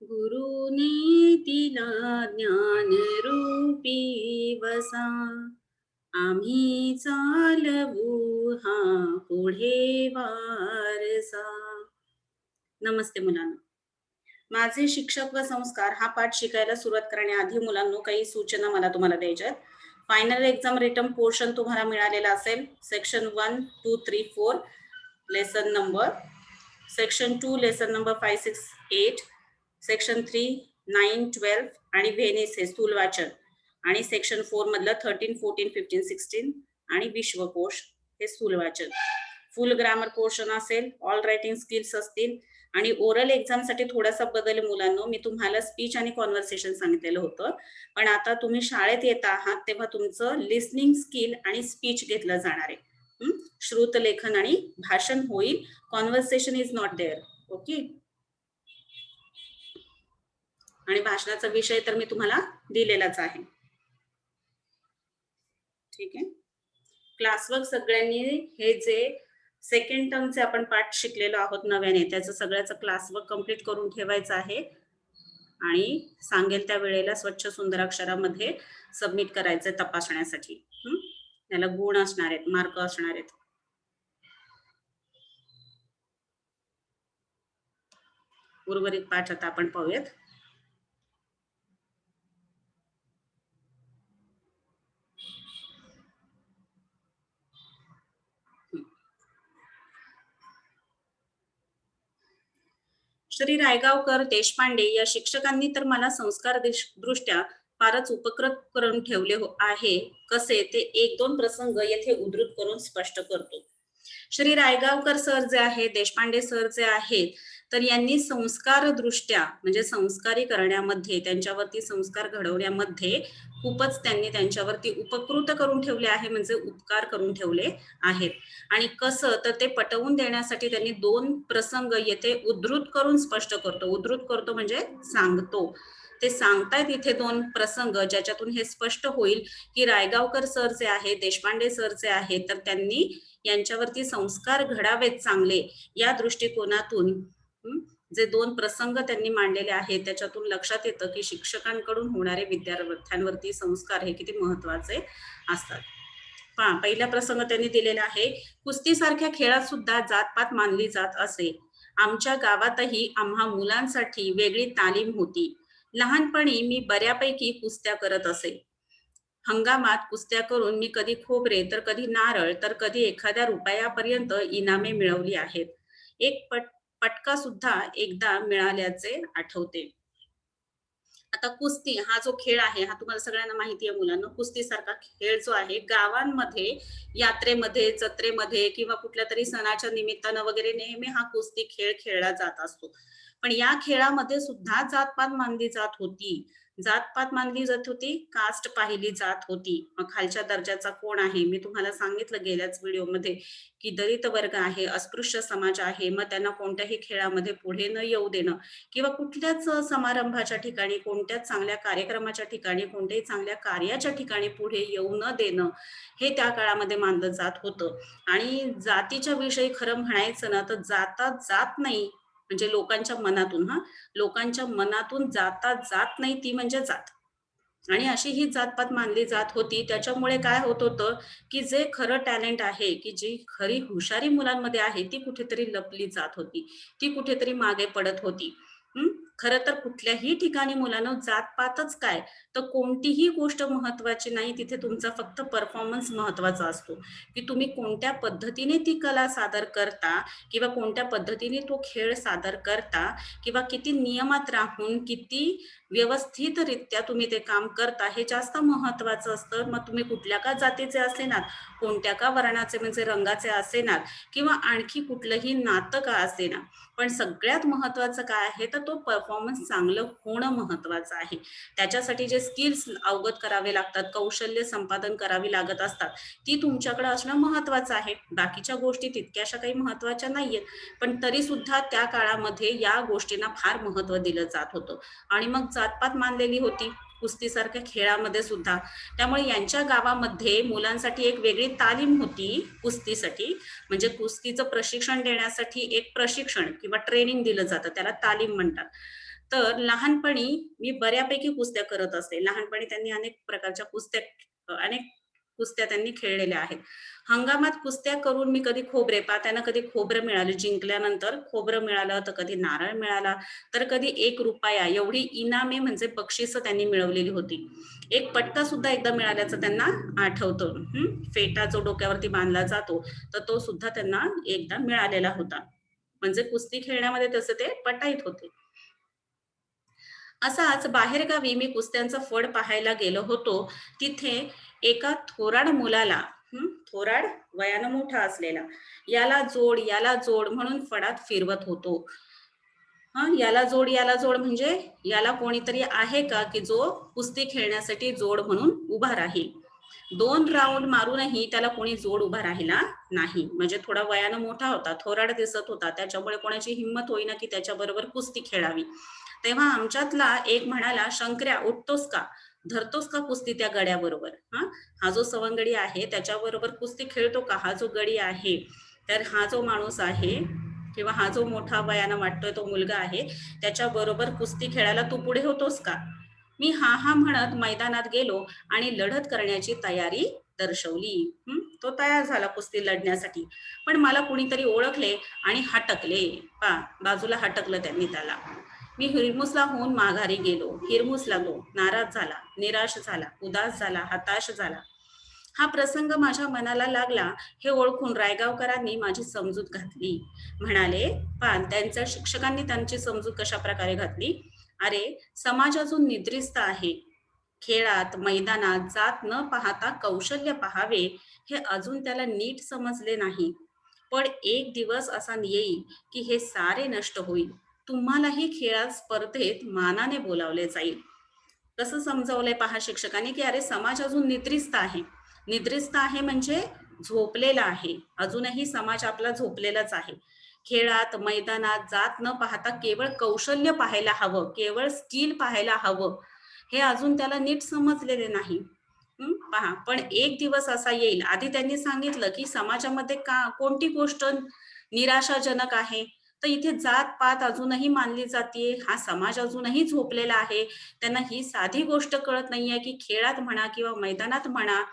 गुरुने दिला ज्ञान रूपी वसा, आम्ही चालवू हा पुढे वारसा. नमस्ते मुलांनो. माझे शिक्षक व संस्कार हा पाठ शिकायला सुरुवात करण्याआधी मुलांनो काही सूचना मला तुम्हाला द्यायच्या आहेत. फायनल एक्झाम रिटर्न पोर्शन तुम्हाला मिळालेला असेल. Section 1, 2, 3, 4 lesson number, section 2 lesson number 5, 6, 8, section 3 9, 12 आणि व्हेनिस हे स्थूल वाचन, आणि सेक्शन 4 मधलं 13, 14, 15, 16 आणि विश्वकोश हे स्थूल वाचन. फुल ग्रामर पोर्शन असेल, ऑल रायटिंग स्किल्स असतील, आणि ओरल एक्झाम साठी थोडासा बदल मुलांनो. मी तुम्हाला स्पीच आणि कॉन्व्हर्सेशन सांगितलेलं होतं, पण आता तुम्ही शाळेत येत आहात तेव्हा तुमचं लिसनिंग स्किल आणि स्पीच घेतलं जाणार आहे. श्रुत लेखन आणि भाषण होईल. Conversation is not there. Okay. आणि भाषणाचा विषय तर मी तुम्हाला दिलेलाच आहे. ठीक आहे. क्लासवर्क सगळ्यांनी हे जे सेकंड टर्मचे आपण पाठ शिकलेलो आहोत नव्याने, त्याचं सगळ्याचं क्लासवर्क कंप्लीट करून ठेवायचं आहे आणि सांगेल त्या वेळेला स्वच्छ सुंदर अक्षरामध्ये सबमिट करायचं तपासण्यासाठी. त्याला गुण असणार आहेत, मार्क असणार आहेत. उर्वरित पाठ आता आपण पाहूयात. श्री रायगावकर देशपांडे या शिक्षकांनी तर मला संस्कार दृष्ट्या फारच उपकृत करून ठेवले आहे. कसे ते एक दोन प्रसंग येथे उद्धृत करून स्पष्ट करतो. श्री रायगावकर सर जे आहेत, देशपांडे सर जे आहेत, तर यांनी संस्कार दृष्ट्या म्हणजे संस्कारी करण्यामध्ये, त्यांच्यावरती संस्कार घडवण्यामध्ये खूपच त्यांनी त्यांच्यावरती उपकृत करून ठेवले आहे, म्हणजे उपकार करून ठेवले आहेत. आणि कसं तर ते पटवून देण्यासाठी त्यांनी दोन प्रसंग येथे उद्धृत करून स्पष्ट करतो. उद्धृत करतो म्हणजे सांगतो. ते सांगतायत इथे दोन प्रसंग, ज्याच्यातून हे स्पष्ट होईल की रायगावकर सर जे आहे, देशपांडे सर जे आहेत, तर त्यांनी यांच्यावरती संस्कार घडावेत चांगले या दृष्टिकोनातून जे दोन प्रसंग त्यांनी मांडलेले आहेत, त्याच्यातून लक्षात येतं की शिक्षकांकडून होणारे विद्यार्थ्यांवरती संस्कार हे किती महत्वाचे असतात. पहिला प्रसंग त्यांनी दिलेला आहे. कुस्तीसारख्या खेळात सुद्धा जातपात मानली जात असे. आमच्या गावातही आम्हा मुलांसाठी वेगळी तालीम होती. लहानपणी मी बऱ्यापैकी कुस्त्या करत असे. हंगामात कुस्त्या करून मी कधी खोबरे, तर कधी नारळ, तर कधी एखाद्या रुपयापर्यंत इनामे मिळवली आहेत. एक पटका सुद्धा एकदा मिळाल्याचे आठवते. आता कुस्ती हा जो खेळ आहे, हा तुम्हाला सगळ्यांना माहिती आहे मुलांना. कुस्तीसारखा खेळ जो आहे, गावांमध्ये यात्रेमध्ये, जत्रेमध्ये किंवा कुठल्या तरी सणाच्या निमित्तानं वगैरे नेहमी हा कुस्ती खेळ खेळला जात असतो. पण या खेळामध्ये सुद्धा जातपात मानली जात होती. जातपात मानली जात होती, कास्ट पाहिली जात होती. मग खालच्या दर्जाचा कोण आहे, मी तुम्हाला सांगितलं गेल्याच व्हिडिओमध्ये की दलित वर्ग आहे, अस्पृश्य समाज आहे, मग त्यांना कोणत्याही खेळामध्ये पुढे न येऊ देणं किंवा कुठल्याच समारंभाच्या ठिकाणी, कोणत्याच चांगल्या कार्यक्रमाच्या ठिकाणी, कोणत्याही चांगल्या कार्याच्या ठिकाणी पुढे येऊ न देणं, हे त्या काळामध्ये मानलं जात होतं. आणि जातीच्या विषयी खरं म्हणायचं ना, तर जाता जात नाही म्हणजे लोकांच्या मनातून, लोकांच्या मनातून जाता जात नाही ती म्हणजे जात. आणि अशी ही जातपात मानली जात होती. त्याच्यामुळे काय होत होतं की जे खरं टॅलेंट आहे, की जी खरी हुशारी मुलांमध्ये आहे, ती कुठेतरी लपली जात होती, ती कुठेतरी मागे पडत होती. खरं तर कुठल्याही ठिकाणी मुलांना जातपातच काय, तर कोणतीही गोष्ट महत्वाची नाही. तिथे तुमचा फक्त परफॉर्मन्स महत्वाचा असतो, की तुम्ही कोणत्या पद्धतीने ती कला सादर करता किंवा कोणत्या पद्धतीने तो खेळ सादर करता किंवा किती नियमात राहून, किती व्यवस्थितरित्या तुम्ही ते काम करता, हे जास्त महत्वाचं असतं. मग तुम्ही कुठल्या का जातीचे असेनात, कोणत्या का वर्णाचे म्हणजे रंगाचे असेनात किंवा आणखी कुठलंही नातं का असेना, पण सगळ्यात महत्वाचं काय आहे, तर तो परफॉर्मन्स चांगलं होणं महत्वाचं आहे. त्याच्यासाठी जे स्किल्स अवगत करावे लागतात, कौशल्य संपादन करावी लागत असतात, ती तुमच्याकडे असणं महत्वाचं आहे. बाकीच्या गोष्टी तितक्याशा काही महत्वाच्या नाहीयेत, पण तरी सुद्धा त्या काळामध्ये या गोष्टींना फार महत्व दिलं जात होतं. आणि मग जातपात मानलेली होती कुस्तीसारख्या खेळामध्ये सुद्धा. त्यामुळे यांच्या गावामध्ये मुलांसाठी एक वेगळी तालीम होती कुस्तीसाठी. म्हणजे कुस्तीचं प्रशिक्षण देण्यासाठी एक प्रशिक्षण किंवा ट्रेनिंग दिलं जातं, त्याला तालीम म्हणतात. तर लहानपणी मी बऱ्यापैकी कुस्त्या करत असे. लहानपणी त्यांनी अनेक कुस्त्या त्यांनी खेळलेल्या आहेत. हंगामात कुस्त्या करून मी कधी त्यांना कधी खोबरं मिळालं जिंकल्यानंतर खोबरं मिळालं, तर कधी नारळ मिळाला, तर कधी ₹1 एवढी इनामे म्हणजे बक्षिसं त्यांनी मिळवलेली होती. एक पटका सुद्धा एकदा मिळाल्याचं त्यांना आठवतं. फेटा जो डोक्यावरती बांधला जातो, तर तो सुद्धा त्यांना एकदा मिळालेला होता. म्हणजे कुस्ती खेळण्यामध्ये तसे ते पटाईत होते. असाच बाहेरगावी मी कुस्त्यांचा फड पाहायला गेलो होतो. तिथे एका थोराड मुलाला थोराड वयानं मोठा असलेला, याला जोड म्हणून फडात फिरवत होतो. याला जोड म्हणजे याला कोणीतरी आहे का, की जो कुस्ती खेळण्यासाठी जोड म्हणून उभा राहील. 2 राउंड मारूनही त्याला कोणी जोड उभा राहिला नाही. म्हणजे थोडा वयानं मोठा होता, थोराड दिसत होता. त्याच्यामुळे कोणाची हिंमत होईना, की त्याच्याबरोबर कुस्ती खेळावी. तेव्हा आमच्यातला एक म्हणाला, "शंकर्या उठतोस का? धरतोस का कुस्ती त्या गड्याबरोबर? हां, हा जो सवंगडी आहे त्याच्याबरोबर कुस्ती खेळतो का? हा जो गडी आहे, तर हा जो माणूस आहे किंवा हा जो मोठा वयानं वाटतोय तो मुलगा आहे, त्याच्याबरोबर कुस्ती खेळायला तू पुढे होतोस का?" मी हां, हां म्हणत मैदानात गेलो आणि लढत करण्याची तयारी दर्शवली. तो तयार झाला कुस्ती लढण्यासाठी. पण मला कुणीतरी ओळखले आणि हटकले. बाजूला हटकलं त्यांनी त्याला. मी हिरमुसला होऊन माघारी गेलो. हिरमुसला तो नाराज झाला, निराश झाला, उदास झाला, हताश झाला. हा प्रसंग माझ्या मनाला लागला हे ओळखून रायगावकरांनी माझी समजूत घातली. म्हणाले, त्यांच्या शिक्षकांनी त्यांची समजूत कशा प्रकारे घातली? "अरे, समाज अजून निद्रिस्त आहे. खेळात, मैदानात जात न पाहता कौशल्य पाहावे हे अजून त्याला नीट समजले नाही. पण एक दिवस असा येईल की हे सारे नष्ट होईल. तुम्हालाही खेळात स्पर्धेत मानाने बोलावले जाईल." कसं समजावलंय पहा शिक्षकांनी, की अरे समाज अजून निद्रिस्त आहे. निद्रिस्त आहे म्हणजे झोपलेला आहे. अजूनही समाज आपला झोपलेलाच आहे. खेळात, मैदानात जात न पाहता केवळ कौशल्य पाहायला हवं, केवळ स्किल पाहायला हवं. हे अजून त्याला नीट समजलेले नाही. पहा, पण एक दिवस असा येईल. आधी त्यांनी सांगितलं, की समाजामध्ये कोणती गोष्ट निराशाजनक आहे. तर इथे जात-पात अजूनही मानली जातीये. हा समाज अजूनही झोपलेला आहे. त्यांना ही साधी गोष्ट कळत नाहीये, की खेळात म्हणा किंवा मैदानात म्हणा,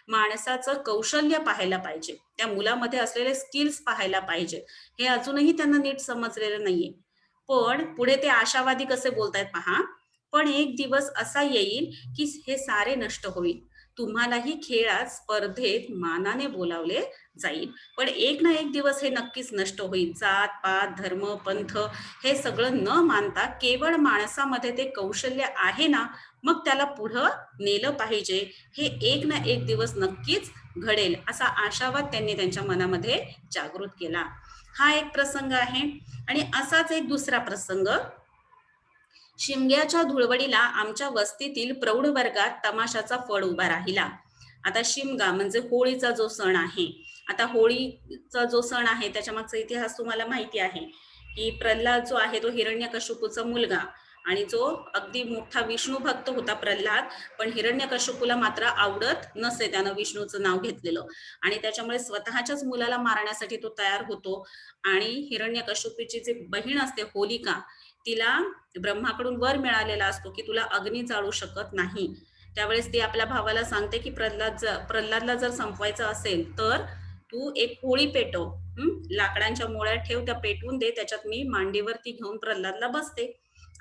माणसाचं कौशल्य पाहायला पाहिजे. त्या मुलामध्ये असलेले स्किल्स पाहायला पाहिजे. हे अजूनही त्यांना नीट समजलेलं नाहीये. पण पुढे ते आशावादी कसे बोलतायत पहा. पण एक दिवस असा येईल, की हे सारे नष्ट होईल. तुम्हालाही खेळात, स्पर्धेत मानाने बोलावले जाईल. पण एक ना एक दिवस हे नक्कीच नष्ट होईल. जात-पात, धर्म, पंथ हे सगळं न मानता केवळ माणसामध्ये ते कौशल्य आहे ना, मग त्याला पुढं नेलं पाहिजे. हे एक ना एक दिवस नक्कीच घडेल, असा आशावाद त्यांनी त्यांच्या मनामध्ये जागृत केला. हा एक प्रसंग आहे. आणि असाच एक दुसरा प्रसंग, शिमग्याच्या धुळवडीला आमच्या वस्तीतील प्रौढ वर्गात तमाशाचा फड उभा राहिला. आता शिमगा म्हणजे होळीचा जो सण आहे. आता होळीचा जो सण आहे त्याच्या मागचा इतिहास तुम्हाला माहिती आहे, की प्रल्हाद जो आहे तो हिरण्यकशिपूचा मुलगा, आणि जो अगदी मोठा विष्णू भक्त होता प्रल्हाद. पण हिरण्यकशिपूला मात्र आवडत नसे त्यानं विष्णूचं नाव घेतलेलं, आणि त्याच्यामुळे स्वतःच्याच मुलाला मारण्यासाठी तो तयार होतो. आणि हिरण्यकशिपूची जी बहीण असते होलिका, तिला ब्रह्माकडून वर मिळालेला असतो, की तुला अग्नी जाळू शकत नाही. त्यावेळेस ती आपल्या भावाला सांगते, की प्रल्हादला जर संपवायचं असेल तर तू एक होळी पेटव. लाकडांच्या मोळ्या ठेव, त्या पेटवून दे, त्याच्यात मी मांडीवरती घेऊन प्रल्हादला बसते.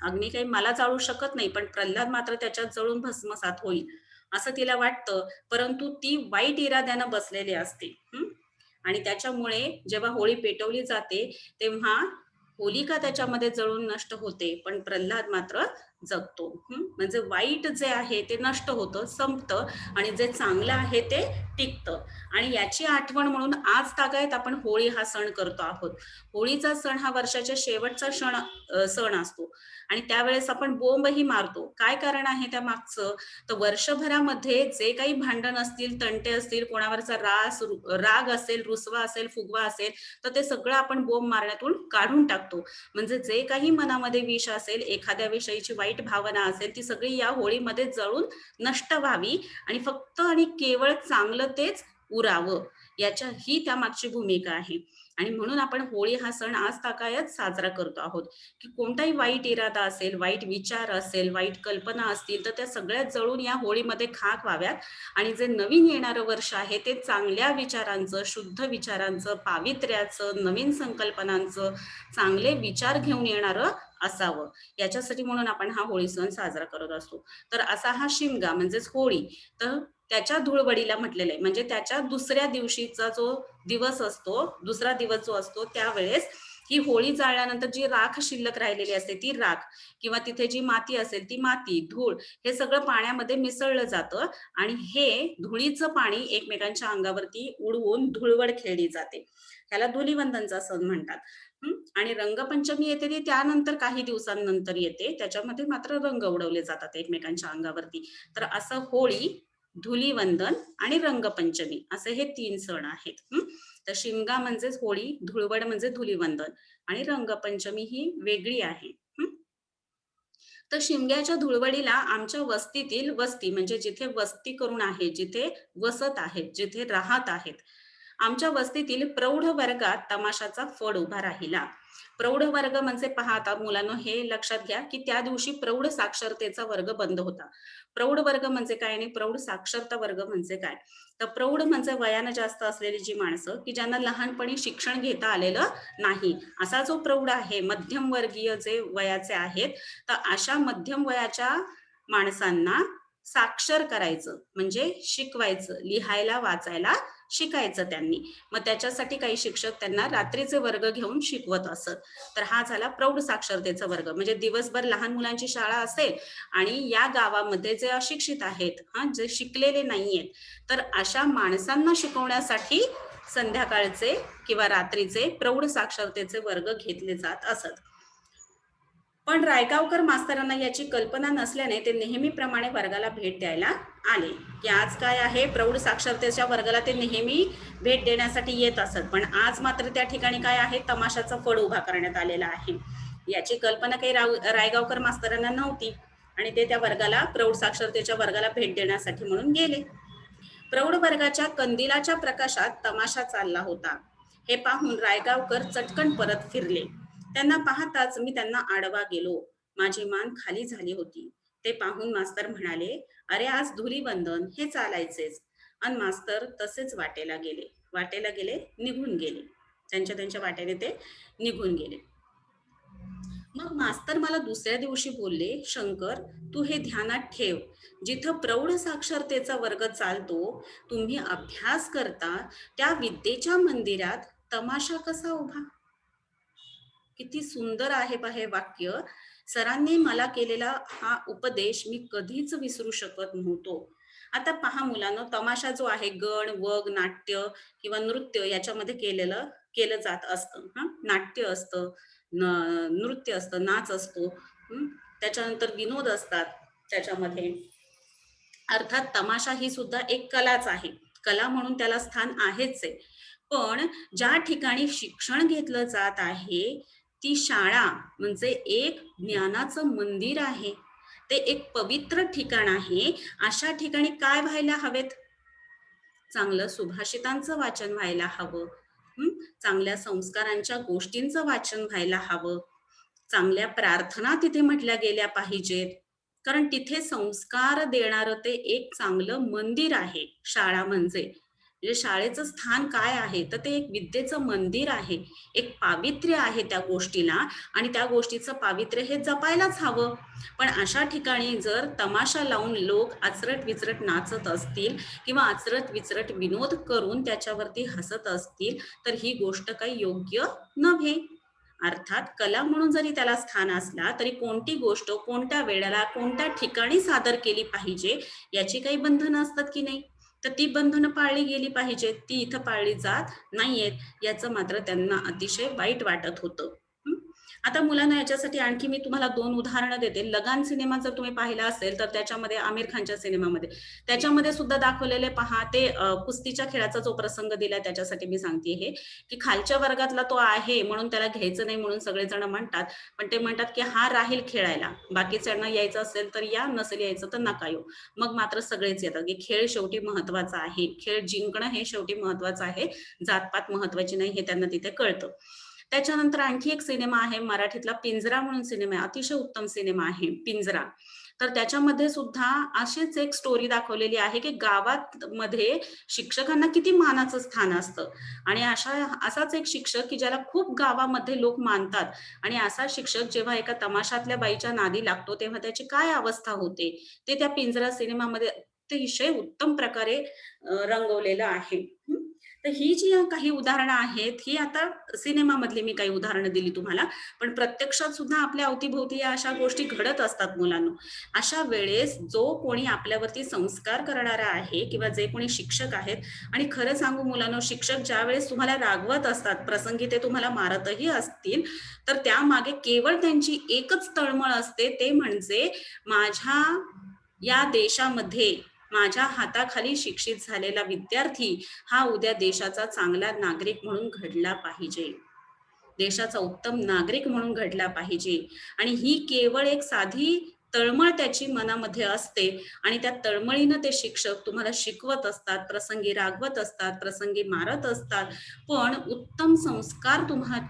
अग्नी काही मला जाळू शकत नाही, पण प्रल्हाद मात्र त्याच्यात जळून भस्मसात होईल, असं तिला वाटतं. परंतु ती वाईट इराद्यानं बसलेली असते. आणि त्याच्यामुळे जेव्हा होळी पेटवली जाते, तेव्हा होलिका त्याच्यामध्ये जळून नष्ट होते, पण प्रल्हाद मात्र जगतो. म्हणजे वाईट जे आहे ते नष्ट होतं, संपतं, आणि जे चांगलं आहे ते टिकतं. आणि याची आठवण म्हणून आज तागायत आपण होळी हा सण करतो आहोत. होळीचा सण हा वर्षाच्या शेवटचा सण असतो, आणि त्यावेळेस आपण बोंबही मारतो. काय कारण आहे त्या मागचं? तर वर्षभरामध्ये जे काही भांडण असतील, तंटे असतील, कोणावरचा राग असेल, रुसवा असेल, फुगवा असेल, तर ते सगळं आपण बोंब मारण्यातून काढून टाकतो. म्हणजे जे काही मनामध्ये विष असेल, एखाद्या विषयीची वाईट भावना असेल, ती सगळी या होळीमध्ये जळून नष्ट व्हावी, आणि फक्त आणि केवळ चांगलं तेच उरावं, ही त्या मागची भूमिका आहे. आणि म्हणून आपण होळी हा सण आज तागायत साजरा करतो आहोत, की कोणताही वाईट इरादा असेल, वाईट विचार असेल, वाईट कल्पना असतील, तर त्या सगळ्या जळून या होळीमध्ये खाक व्हाव्यात आणि जे नवीन येणारं वर्ष आहे ते चांगल्या विचारांचं, शुद्ध विचारांचं, पावित्र्याचं, नवीन संकल्पनांचं, चांगले विचार घेऊन येणारं असावं. याच्यासाठी म्हणून आपण हा होळी सण साजरा करत असतो. तर असा हा शिमगा म्हणजेच होळी, तर त्याच्या धुळवडीला म्हटलेलं आहे. म्हणजे त्याच्या दुसऱ्या दिवशीचा जो दिवस असतो, दुसरा दिवस जो असतो त्यावेळेस ही होळी जाळल्यानंतर जी राख शिल्लक राहिलेली असते ती राख किंवा तिथे जी माती असेल ती माती, धूळ हे सगळं पाण्यामध्ये मिसळलं जातं आणि हे धुळीचं पाणी एकमेकांच्या अंगावरती उडवून धुळवड खेळली जाते. ह्याला धुलिवंदनचा सण म्हणतात. आणि रंगपंचमी येते ती त्यानंतर काही दिवसांनंतर येते. त्याच्यामध्ये मात्र रंग उडवले जातात एकमेकांच्या अंगावरती. तर असं होळी, धुलिवंदन आणि रंगपंचमी असे हे 3 सण आहेत. तर शिमगा म्हणजेच होळी, धुळवड म्हणजे धुलिवंदन आणि रंगपंचमी ही वेगळी आहे. तर शिमग्याच्या धुळवडीला आमच्या वस्तीतील वस्ती म्हणजे जिथे वस्ती करून आहे, जिथे वसत आहेत, जिथे राहत आहेत, आमच्या वस्तीतील प्रौढ वर्गात तमाशाचा फड उभा राहिला. प्रौढ वर्ग म्हणजे पहा आता मुलांनो हे लक्षात घ्या, की त्या दिवशी प्रौढ साक्षरतेचा वर्ग बंद होता. प्रौढ वर्ग म्हणजे काय आणि प्रौढ साक्षरता वर्ग म्हणजे काय? तर प्रौढ म्हणजे वयानं जास्त असलेली जी माणसं, की ज्यांना लहानपणी शिक्षण घेता आलेलं नाही. असा जो प्रौढ आहे, मध्यमवर्गीय जे वयाचे आहेत, तर अशा मध्यम वयाच्या माणसांना साक्षर करायचं म्हणजे शिकवायचं, लिहायला वाचायला शिकायचं त्यांनी. मग त्याच्यासाठी काही शिक्षक त्यांना रात्रीचे वर्ग घेऊन शिकवत असत. तर हा झाला प्रौढ साक्षरतेचा वर्ग. म्हणजे दिवसभर लहान मुलांची शाळा असेल आणि या गावामध्ये जे अशिक्षित आहेत, जे शिकलेले नाहीयेत, तर अशा माणसांना शिकवण्यासाठी संध्याकाळचे किंवा रात्रीचे प्रौढ साक्षरतेचे वर्ग घेतले जात असत. पण रायगावकर मास्तरांना याची कल्पना नसल्याने ते नेहमीप्रमाणे वर्गाला भेट द्यायला आले, की आज काय आहे प्रौढ साक्षरतेच्या वर्गाला ते नेहमी भेट देण्यासाठी येत असत. पण आज मात्र त्या ठिकाणी काय आहे तमाशाचा फड उभा करण्यात आलेला आहे. याची कल्पना काही रायगावकर मास्तरांना नव्हती आणि ते त्या वर्गाला प्रौढ साक्षरतेच्या वर्गाला भेट देण्यासाठी म्हणून गेले. प्रौढ वर्गाच्या कंदिलाच्या प्रकाशात तमाशा चालला होता. हे पाहून रायगावकर चटकन परत फिरले. त्यांना पाहताच मी त्यांना आडवा गेलो. माझी मान खाली झाली होती. ते पाहून मास्तर म्हणाले, अरे आज धुलीवंदन हे चालायचेच. अन मास्तर तसेच वाटेला गेले, निघून गेले. त्यांच्या वाटेने ते निघून गेले. मग मास्तर मला दुसऱ्या दिवशी बोलले, शंकर, तू हे ध्यानात ठेव. जिथं प्रौढ साक्षरतेचा वर्ग चालतो, तुम्ही अभ्यास करता, त्या विद्येच्या मंदिरात तमाशा कसा उभा? किती सुंदर आहे पहा हे वाक्य. सरांनी मला केलेला हा उपदेश मी कधीच विसरू शकत नव्हतो. आता पहा मुलांनो, तमाशा जो आहे गण, वग, नाट्य किंवा नृत्य याच्यामध्ये केलं जात असतं. नाट्य असतं, नृत्य असतं, नाच असतो. हं. त्याच्यानंतर विनोद असतात त्याच्यामध्ये. अर्थात तमाशा ही सुद्धा एक कलाच आहे. कला म्हणून त्याला स्थान आहेच आहे. पण ज्या ठिकाणी शिक्षण घेतलं जात आहे, ती शाळा म्हणजे एक ज्ञानाचं मंदिर आहे. ते एक पवित्र ठिकाण आहे. अशा ठिकाणी काय व्हायला हवेत? चांगलं सुभाषितांचं वाचन व्हायला हवं. हं. चांगल्या संस्कारांच्या गोष्टींचं वाचन व्हायला हवं. चांगल्या प्रार्थना तिथे म्हटल्या गेल्या पाहिजेत. कारण तिथे संस्कार देणारं ते एक चांगलं मंदिर आहे शाळा म्हणजे. म्हणजे शाळेचं स्थान काय आहे? तर ते एक विद्येचं मंदिर आहे. एक पावित्र्य आहे त्या गोष्टीला आणि त्या गोष्टीचं पावित्र्य हे जपायलाच हवं. पण अशा ठिकाणी जर तमाशा लावून लोक आचरट-विचरट नाचत असतील किंवा आचरट-विचरट विनोद करून त्याच्यावरती हसत असतील, तर ही गोष्ट काही योग्य नव्हे. अर्थात कला म्हणून जरी त्याला स्थान असला तरी कोणती गोष्ट कोणत्या वेळेला कोणत्या ठिकाणी सादर केली पाहिजे याची काही बंधनं असतात की नाही. तर ती बंधनं पाळली गेली पाहिजेत, ती इथं पाळली जात नाहीयेत. याचं मात्र त्यांना अतिशय वाईट वाटत होतं. आता मुलांना याच्यासाठी आणखी मी तुम्हाला 2 उदाहरणं देते. लगान सिनेमा जर तुम्ही पाहिला असेल, तर त्याच्यामध्ये आमिर खानच्या सिनेमामध्ये, त्याच्यामध्ये सुद्धा दाखवलेले पहा ते कुस्तीच्या खेळाचा जो प्रसंग दिलाय त्याच्यासाठी मी सांगतेय हे, की खालच्या वर्गातला तो आहे म्हणून त्याला घ्यायचं नाही म्हणून सगळेजण म्हणतात. पण ते म्हणतात, की हा राहील खेळायला. बाकीच्यांना यायचं असेल तर या, नसेल यायचं तर नका येऊ. मग मात्र सगळेच येतात, की खेळ शेवटी महत्त्वाचा आहे. खेळ जिंकणं हे शेवटी महत्त्वाचं आहे. जात महत्त्वाची नाही हे त्यांना तिथे कळतं. त्याच्यानंतर आणखी एक सिनेमा आहे मराठीतला पिंजरा म्हणून सिनेमा आहे. अतिशय उत्तम सिनेमा आहे पिंजरा. तर त्याच्यामध्ये सुद्धा अशीच एक स्टोरी दाखवलेली आहे, की गावात मध्ये शिक्षकांना किती मानाचं स्थान असतं आणि असाच एक शिक्षक, की ज्याला खूप गावामध्ये लोक मानतात आणि असा शिक्षक जेव्हा एका तमाशातल्या बाईच्या नादी लागतो, तेव्हा त्याची काय अवस्था होते, ते त्या पिंजरा सिनेमामध्ये अतिशय उत्तम प्रकारे रंगवलेलं आहे. हं. तर ही जी काही उदाहरणं आहेत, ही आता सिनेमामधली मी काही उदाहरणं दिली तुम्हाला. पण प्रत्यक्षात सुद्धा आपल्या अवती-भोवती या अशा गोष्टी घडत असतात मुलांनो. अशा वेळेस जो कोणी आपल्यावरती संस्कार करणारा आहे किंवा जे कोणी शिक्षक आहेत आणि खरं सांगू मुलांनो, शिक्षक ज्यावेळेस तुम्हाला रागवत असतात, प्रसंगी ते तुम्हाला मारतही असतील, तर त्यामागे केवळ त्यांची एकच तळमळ असते, ते म्हणजे माझ्या या देशामध्ये माझ्या हाताखाली शिक्षित झालेला विद्यार्थी हा उद्या देशाचा चांगला नागरिक म्हणून घडला पाहिजे. देशाचा उत्तम नागरिक म्हणून घडला पाहिजे आणि ही केवळ एक साधी तळमळ त्याची मनामध्ये असते आणि त्या तळमळीनं ते शिक्षक तुम्हाला शिकवत असतात, प्रसंगी रागवत असतात, प्रसंगी मारत असतात, पण उत्तम संस्कार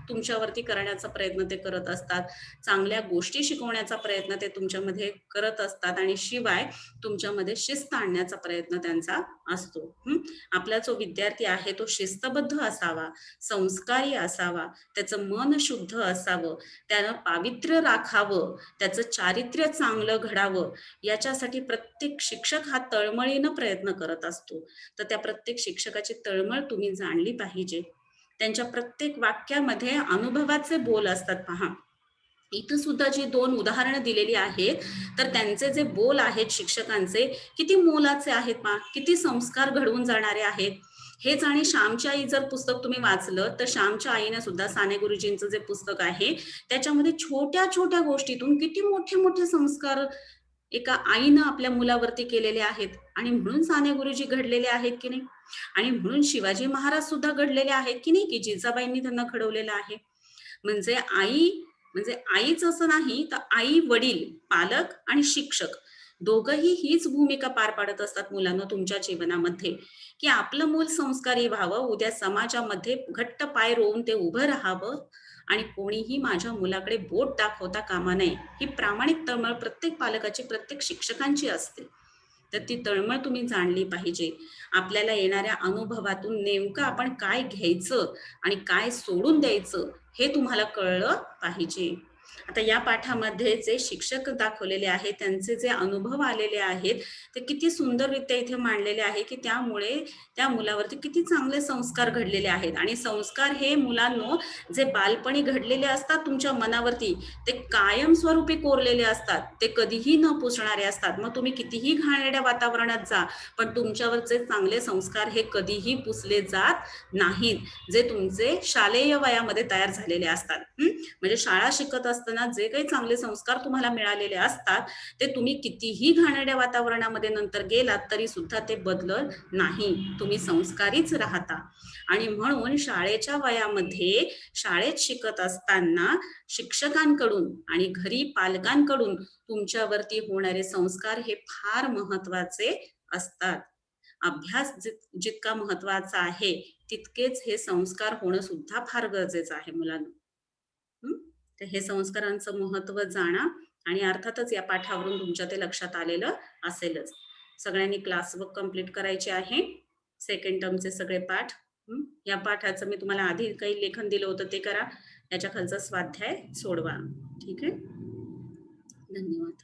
तुमच्यावरती करण्याचा प्रयत्न ते करत असतात. चांगल्या गोष्टी शिकवण्याचा प्रयत्न ते तुमच्यामध्ये करत असतात आणि शिवाय तुमच्यामध्ये शिस्त आणण्याचा प्रयत्न त्यांचा असतो. आपला जो विद्यार्थी आहे तो शिस्तबद्ध असावा, संस्कारी असावा, त्याचं मन शुद्ध असावं, त्यानं पावित्र्य राखावं, त्याचं चारित्र्य चांगलं घडावं, याच्यासाठी प्रत्येक शिक्षक हा तळमळीनं प्रयत्न करत असतो. तर त्या प्रत्येक शिक्षकाची तळमळ तुम्ही जाणली पाहिजे. त्यांच्या प्रत्येक वाक्यामध्ये अनुभवाचे बोल असतात पहा. इथं सुद्धा जी 2 उदाहरणं दिलेली आहेत, तर त्यांचे जे बोल आहेत शिक्षकांचे, किती मोलाचे आहेत पहा, किती संस्कार घडवून जाणारे आहेत. हेच आणि श्यामची आई जर पुस्तक तुम्ही वाचलं, तर श्यामच्या आईने सुद्धा साने गुरुजींचं जे पुस्तक आहे, त्याच्यामध्ये छोट्या-छोट्या गोष्टीतून किती मोठे-मोठे संस्कार एका आईनं आपल्या मुलावरती केलेले आहेत आणि म्हणून साने गुरुजी घडलेले आहेत की नाही? आणि म्हणून शिवाजी महाराज सुद्धा घडलेले आहेत की नाही, की जिजाबाईंनी त्यांना घडवलेलं आहे. म्हणजे म्हणजे आईच असं नाही, तर आई-वडील, पालक आणि शिक्षक दोघंही हीच भूमिका पार पाडत असतात मुलांना तुमच्या जीवनामध्ये, की आपलं मूल संस्कारी व्हावं, उद्या समाजामध्ये घट्ट पाय रोवून ते उभं राहावं आणि कोणीही माझ्या मुलाकडे बोट दाखवता कामा नये. ही प्रामाणिक तळमळ प्रत्येक पालकाची, प्रत्येक शिक्षकांची असते. तर ती तळमळ तुम्ही जाणली पाहिजे. आपल्याला येणाऱ्या अनुभवातून नेमकं आपण काय घ्यायचं आणि काय सोडून द्यायचं हे तुम्हाला कळलं पाहिजे. आता या पाठामध्ये जे शिक्षक दाखवलेले आहेत, त्यांचे जे अनुभव आलेले आहेत, ते किती सुंदररित्या इथे मांडलेले आहे, की त्यामुळे त्या मुलावरती किती चांगले संस्कार घडलेले आहेत आणि संस्कार हे मुलांनो जे बालपणी घडलेले असतात तुमच्या मनावरती, ते कायमस्वरूपी कोरलेले असतात. ते कधीही न पुसणारे असतात. मग तुम्ही कितीही घाणेरड्या वातावरणात जा, पण तुमच्यावरचे चांगले संस्कार हे कधीही पुसले जात नाहीत, जे तुमचे शालेय वयामध्ये तयार झालेले असतात. म्हणजे शाळा शिकत असताना जे काही चांगले संस्कार तुम्हाला मिळालेले असतात, ते तुम्ही कितीही घाणेरड्या वातावरणामध्ये नंतर गेलात तरी सुद्धा ते बदलत नाही. तुम्ही संस्कारीच राहता आणि म्हणून शाळेच्या वयामध्ये शाळेत शिकत असताना शिक्षकांकडून आणि घरी पालकांकडून तुमच्यावरती होणारे संस्कार हे फार महत्वाचे असतात. अभ्यास जितका महत्वाचा आहे, तितकेच हे संस्कार होणं सुद्धा फार गरजेचं आहे मुलांनो. हं. तर हे संस्कारांचं महत्त्व जाणा आणि अर्थातच या पाठावरून तुमच्या ते लक्षात आलेलं असेलच. सगळ्यांनी क्लास वर्क कंप्लीट करायचे आहे. सेकंड टर्मचे सगळे पाठ. या पाठाचं मी तुम्हाला आधी काही लेखन दिलं होतं ते करा. याच्या खालचा स्वाध्याय सोडवा. ठीक आहे. धन्यवाद.